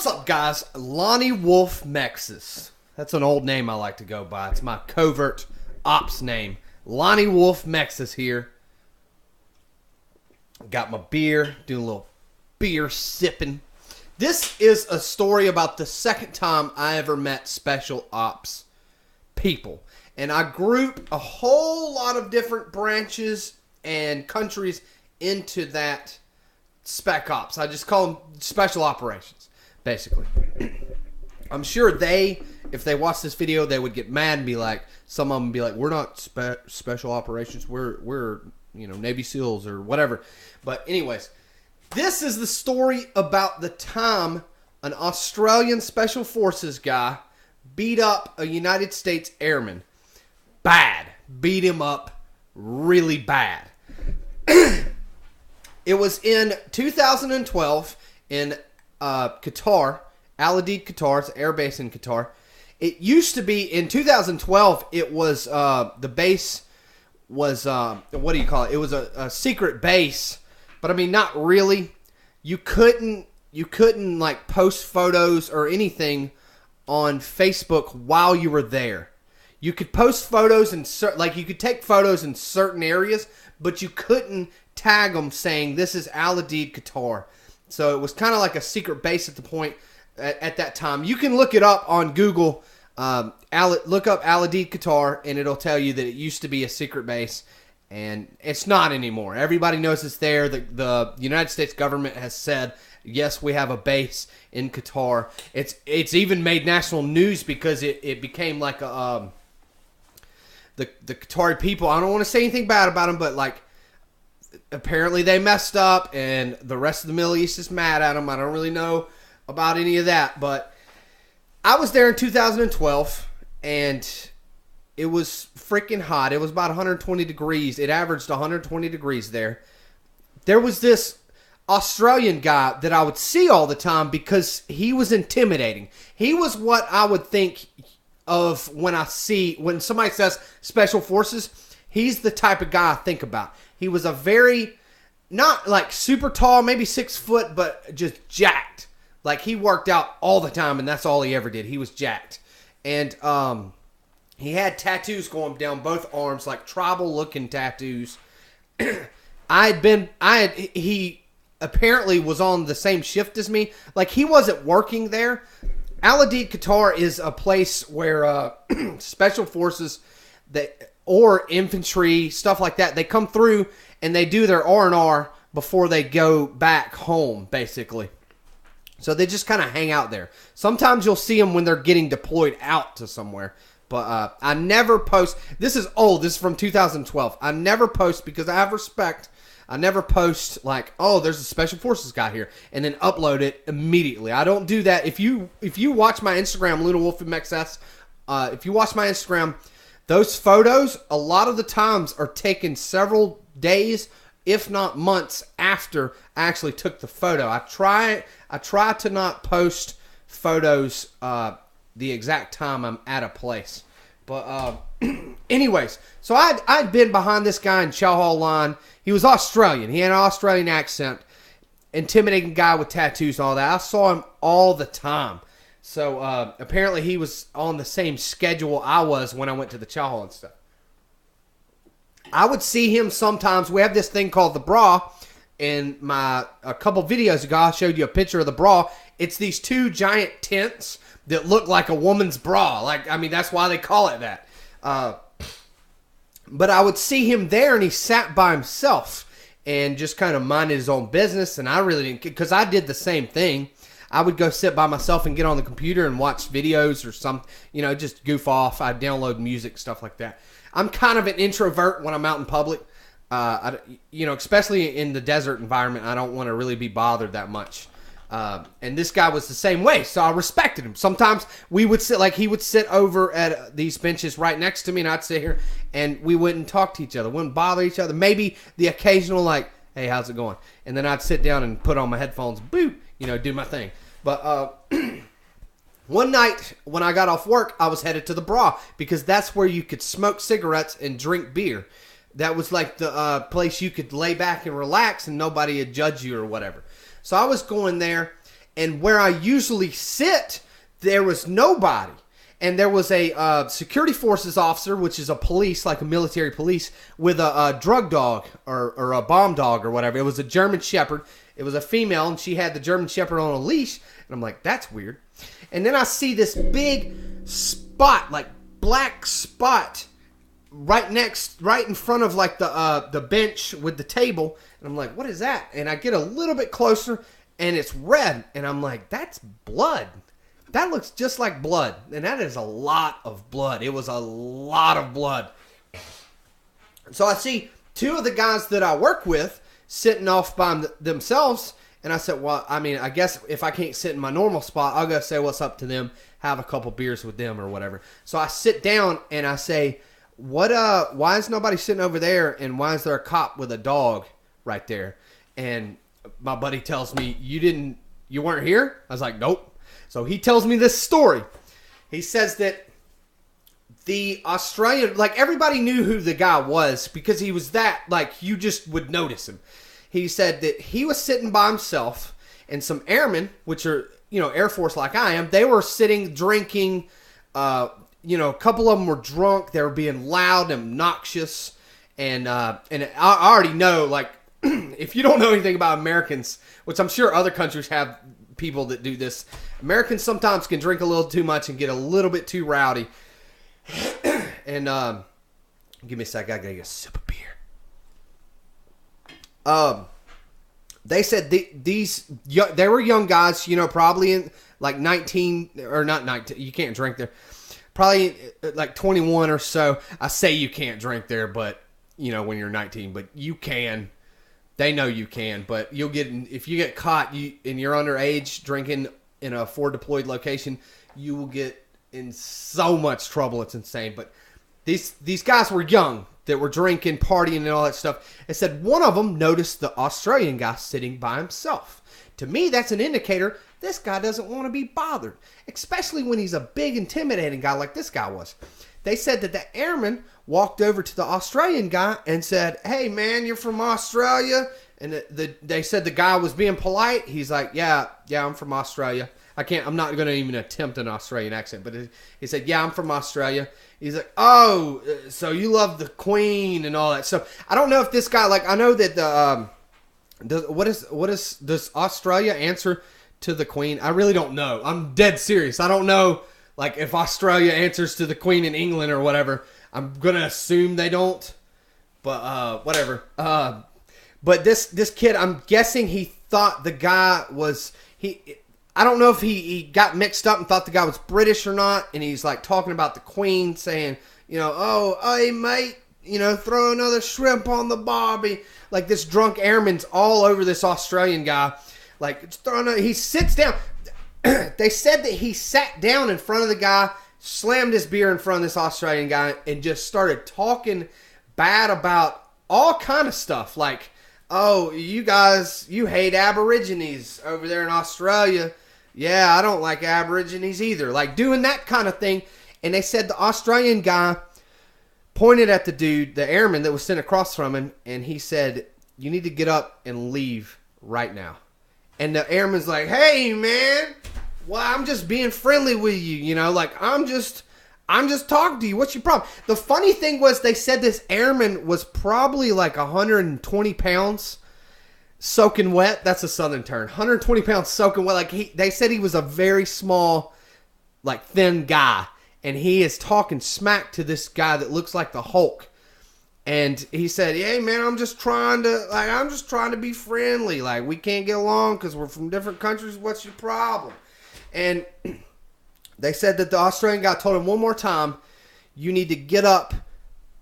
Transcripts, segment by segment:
What's up, guys? Lonnie Wolf Mexis. That's an old name I like to go by. It's my covert ops name. Lonnie Wolf Mexis here. Got my beer, doing a little beer sipping. This is a story about the second time I ever met special ops people. And I group a whole lot of different branches and countries into that spec ops. I just call them special operations, basically. I'm sure if they watch this video, they would get mad and be like, some of them be like, we're not special operations, we're Navy SEALs or whatever. But anyways, this is the story about the time an Australian Special Forces guy beat up a United States airman. Bad. Beat him up really bad. It was in 2012 in Qatar, Al Udeid, Qatar. It's an air base in Qatar. It used to be, in 2012, it was, the base was, what do you call it? It was a secret base, but I mean, not really. You couldn't like post photos or anything on Facebook while you were there. You could post photos you could take photos in certain areas, but you couldn't tag them saying this is Al Udeid, Qatar. So it was kind of like a secret base at the point at that time. You can look it up on Google. Look up Al Udeid, Qatar, and it'll tell you that it used to be a secret base, and it's not anymore. Everybody knows it's there. The United States government has said, yes, we have a base in Qatar. It's even made national news because it became like a the Qatari people. I don't want to say anything bad about them, but like apparently they messed up, and the rest of the Middle East is mad at them. I don't really know about any of that, but I was there in 2012, and it was freaking hot. It was about 120 degrees. It averaged 120 degrees there. There was this Australian guy that I would see all the time because he was intimidating. He was what I would think of when somebody says Special Forces. He's the type of guy I think about. He was a very, not like super tall, maybe 6 foot, but just jacked. Like he worked out all the time, and that's all he ever did. He was jacked. And he had tattoos going down both arms, like tribal looking tattoos. He apparently was on the same shift as me. Like he wasn't working there. Al Udeid, Qatar is a place where special forces or infantry, stuff like that, they come through and they do their R&R before they go back home, basically. So they just kind of hang out there. Sometimes you'll see them when they're getting deployed out to somewhere. But I never post. This is old. This is from 2012. I never post because I have respect. I never post like, oh, there's a Special Forces guy here, and then upload it immediately. I don't do that. If you watch my Instagram, Luna Wolf MXS, if you watch my Instagram, those photos a lot of the times are taken several days, if not months, after I actually took the photo. I try to not post photos the exact time I'm at a place. But anyways, so I'd been behind this guy in Chow Hall line. He was Australian. He had an Australian accent. Intimidating guy with tattoos and all that. I saw him all the time. So apparently he was on the same schedule I was when I went to the Chow Hall and stuff. I would see him sometimes. We have this thing called the bra. In a couple videos ago, I showed you a picture of the bra. It's these two giant tents that look like a woman's bra. That's why they call it that. But I would see him there, and he sat by himself and just kind of minded his own business. And I really didn't, because I did the same thing. I would go sit by myself and get on the computer and watch videos or something, just goof off. I'd download music, stuff like that. I'm kind of an introvert when I'm out in public. Especially in the desert environment, I don't want to really be bothered that much. And this guy was the same way, so I respected him. Sometimes we would he would sit over at these benches right next to me, and I'd sit here, and we wouldn't talk to each other, wouldn't bother each other. Maybe the occasional, hey, how's it going? And then I'd sit down and put on my headphones, boop, do my thing. But one night when I got off work, I was headed to the bra, because that's where you could smoke cigarettes and drink beer. That was like the place you could lay back and relax, and nobody would judge you or whatever. So I was going there, And where I usually sit, there was nobody. And there was a security forces officer, which is a police, like a military police, with a drug dog or a bomb dog or whatever. It was a German Shepherd. It was a female, and she had the German Shepherd on a leash. And I'm like, that's weird. And then I see this big spot, like black spot, right in front of like the bench with the table. And I'm like, what is that? And I get a little bit closer, and it's red. And I'm like, that's blood. That looks just like blood. And that is a lot of blood. It was a lot of blood. So I see two of the guys that I work with sitting off by themselves. And I said, well, I mean, I guess if I can't sit in my normal spot, I'll go say what's up to them, have a couple beers with them or whatever. So I sit down and I say, why is nobody sitting over there? And why is there a cop with a dog right there? And my buddy tells me, you weren't here? I was like, nope. So he tells me this story. He says that the Australian, like everybody knew who the guy was because he was that, like you just would notice him. He said that he was sitting by himself and some airmen, which are, Air Force like I am, they were sitting drinking, a couple of them were drunk. They were being loud and obnoxious. And I already know, like, if you don't know anything about Americans, which I'm sure other countries have people that do this, Americans sometimes can drink a little too much and get a little bit too rowdy. And give me a sec, I gotta get a sip of beer. They said they were young guys, probably in like 19 or not 19. You can't drink there. Probably like 21 or so. I say you can't drink there, but when you're 19, but you can. They know you can, but you'll get if you get caught and you're underage drinking in a forward deployed location, you will get in so much trouble. It's insane. But these guys were young that were drinking, partying, and all that stuff. It said one of them noticed the Australian guy sitting by himself. To me, that's an indicator this guy doesn't want to be bothered, especially when he's a big, intimidating guy like this guy was. They said that the airman walked over to the Australian guy and said, "Hey, man, you're from Australia?" And they said the guy was being polite. He's like, yeah, I'm from Australia. I'm not going to even attempt an Australian accent, but he said, yeah, I'm from Australia. He's like, oh, so you love the Queen and all that. So I don't know if this guy, like, I know that does Australia answer to the Queen? I really don't know. I'm dead serious. I don't know, like, if Australia answers to the Queen in England or whatever. I'm going to assume they don't, but whatever. But this kid, I'm guessing he thought the guy was, I don't know if he got mixed up and thought the guy was British or not, and he's like talking about the Queen, saying, oh, hey mate, throw another shrimp on the barbie. Like this drunk airman's all over this Australian guy. Like, he sits down. They said that he sat down in front of the guy, slammed his beer in front of this Australian guy, and just started talking bad about all kind of stuff. Like, oh, you guys, you hate Aborigines over there in Australia. Yeah, I don't like Aborigines either. Like, doing that kind of thing. And they said the Australian guy pointed at the dude, the airman that was sitting across from him, and he said, you need to get up and leave right now. And the airman's like, hey, man, well, I'm just being friendly with you, like, I'm just talking to you. What's your problem? The funny thing was they said this airman was probably like 120 pounds soaking wet. That's a southern term. 120 pounds soaking wet. Like they said he was a very small, like thin guy. And he is talking smack to this guy that looks like the Hulk. And he said, hey man, I'm just trying to be friendly. Like, we can't get along because we're from different countries. What's your problem? And they said that the Australian guy told him one more time, you need to get up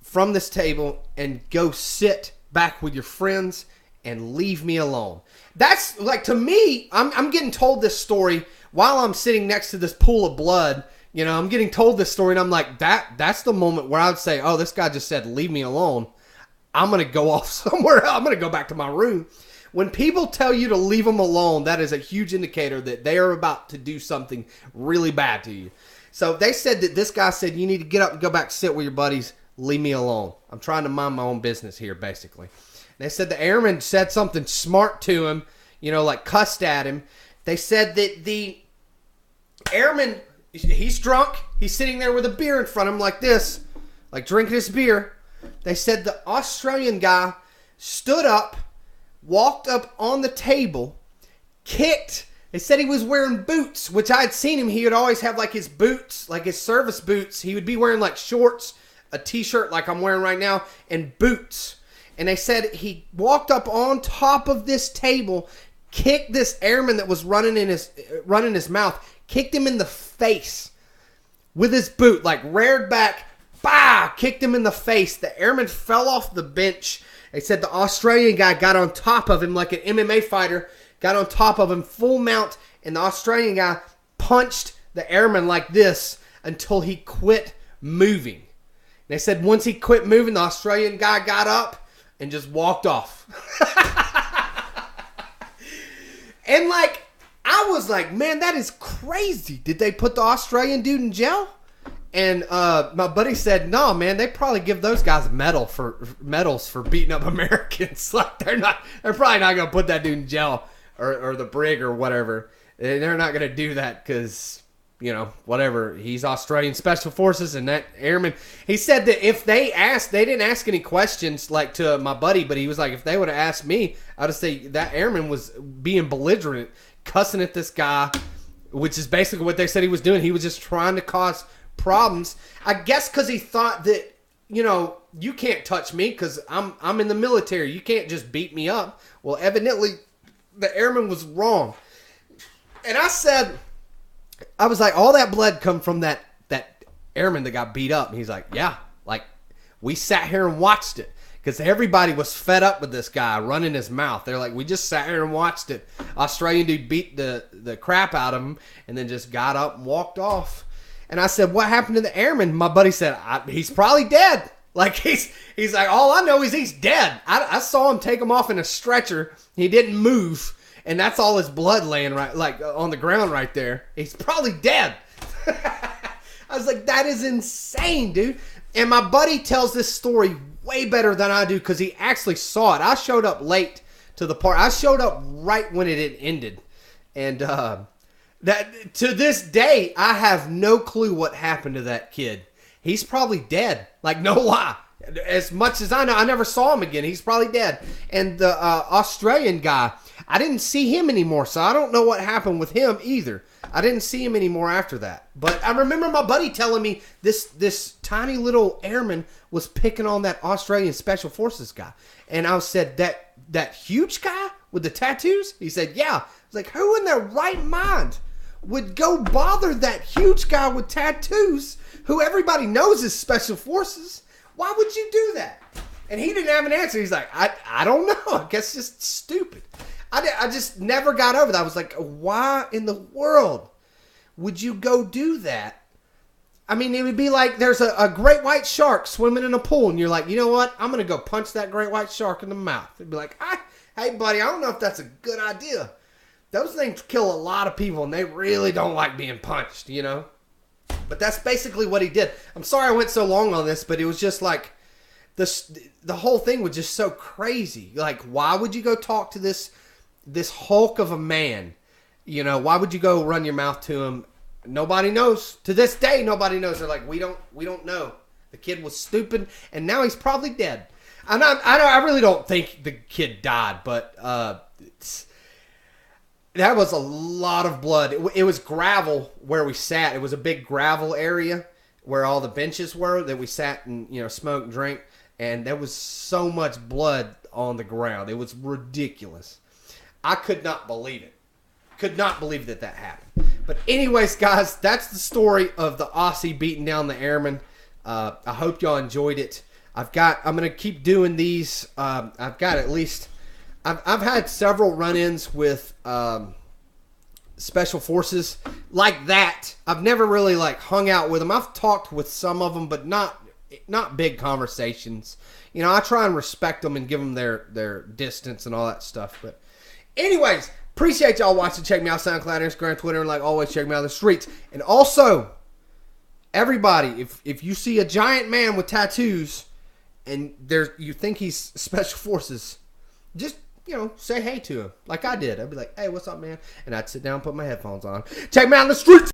from this table and go sit back with your friends and leave me alone. That's, like, to me, I'm getting told this story while I'm sitting next to this pool of blood. I'm getting told this story, and I'm like, that's the moment where I would say, oh, this guy just said, leave me alone. I'm going to go off somewhere. I'm going to go back to my room. When people tell you to leave them alone, that is a huge indicator that they are about to do something really bad to you. So they said that this guy said, you need to get up and go back, sit with your buddies, leave me alone. I'm trying to mind my own business here, basically. They said the airman said something smart to him, like cussed at him. They said that the airman, he's drunk. He's sitting there with a beer in front of him like this, like drinking his beer. They said the Australian guy stood up, walked up on the table, kicked. They said he was wearing boots, which I had seen him. He would always have like his boots, like his service boots. He would be wearing like shorts, a t-shirt like I'm wearing right now, and boots. And they said he walked up on top of this table, kicked this airman that was running his mouth, kicked him in the face with his boot, like reared back, bah, kicked him in the face. The airman fell off the bench. They said the Australian guy got on top of him like an MMA fighter, got on top of him full mount, and the Australian guy punched the airman like this until he quit moving. They said once he quit moving, the Australian guy got up and just walked off. And like, I was like, man, that is crazy. Did they put the Australian dude in jail? And my buddy said, no, man, they probably give those guys medals for beating up Americans. Like they're probably not gonna put that dude in jail or the brig or whatever. They're not gonna do that because, you know, whatever. He's Australian Special Forces, and that airman. He said that if they didn't ask any questions like to my buddy, but he was like, if they would have asked me, I'd have said that airman was being belligerent, cussing at this guy, which is basically what they said he was doing. He was just trying to cause problems. I guess because he thought that, you know, you can't touch me because I'm in the military. You can't just beat me up. Well, evidently, the airman was wrong. And I was like, all that blood come from that airman that got beat up. And he's like, yeah, like we sat here and watched it because everybody was fed up with this guy running his mouth. They're like, we just sat here and watched it. Australian dude beat the crap out of him and then just got up and walked off. And I said, what happened to the airman? My buddy said, he's probably dead. Like he's like, all I know is he's dead. I saw him take him off in a stretcher. He didn't move. And that's all his blood laying right, like on the ground right there. He's probably dead. I was like, that is insane, dude. And my buddy tells this story way better than I do because he actually saw it. I showed up late to the part. I showed up right when it had ended. And that to this day, I have no clue what happened to that kid. He's probably dead. Like, no lie. As much as I know, I never saw him again. He's probably dead. And the Australian guy, I didn't see him anymore, so I don't know what happened with him either. I didn't see him anymore after that. But I remember my buddy telling me this tiny little airman was picking on that Australian Special Forces guy. And I said, that huge guy with the tattoos? He said, yeah. I was like, who in their right mind would go bother that huge guy with tattoos who everybody knows is Special Forces? Why would you do that? And he didn't have an answer. He's like, I don't know. I guess just stupid. I just never got over that. I was like, why in the world would you go do that? I mean, it would be like there's a great white shark swimming in a pool, and you're like, you know what? I'm going to go punch that great white shark in the mouth. It'd be like, hey, buddy, I don't know if that's a good idea. Those things kill a lot of people, and they really don't like being punched, you know? But that's basically what he did. I'm sorry I went so long on this, but it was just like the whole thing was just so crazy. Like, why would you go talk to this hulk of a man? You know, why would you go run your mouth to him? Nobody knows. To this day, nobody knows. They're like, we don't know. The kid was stupid, and now he's probably dead. I really don't think the kid died, but that was a lot of blood. It was gravel where we sat. It was a big gravel area where all the benches were that we sat and, you know, smoked and drank. And there was so much blood on the ground. It was ridiculous. I could not believe it. Could not believe that happened. But anyways, guys, that's the story of the Aussie beating down the airman. I hope y'all enjoyed it. I'm going to keep doing these. I've got at least... I've had several run-ins with Special Forces like that. I've never really like hung out with them. I've talked with some of them, but not big conversations. You know, I try and respect them and give them their distance and all that stuff. But anyways, appreciate y'all watching. Check me out SoundCloud, Instagram, Twitter, and like always, check me out on the streets. And also, everybody, if you see a giant man with tattoos and you think he's Special Forces, just say hey to him like I did. I'd be like, hey, what's up, man? And I'd sit down and put my headphones on. Take me out on the streets.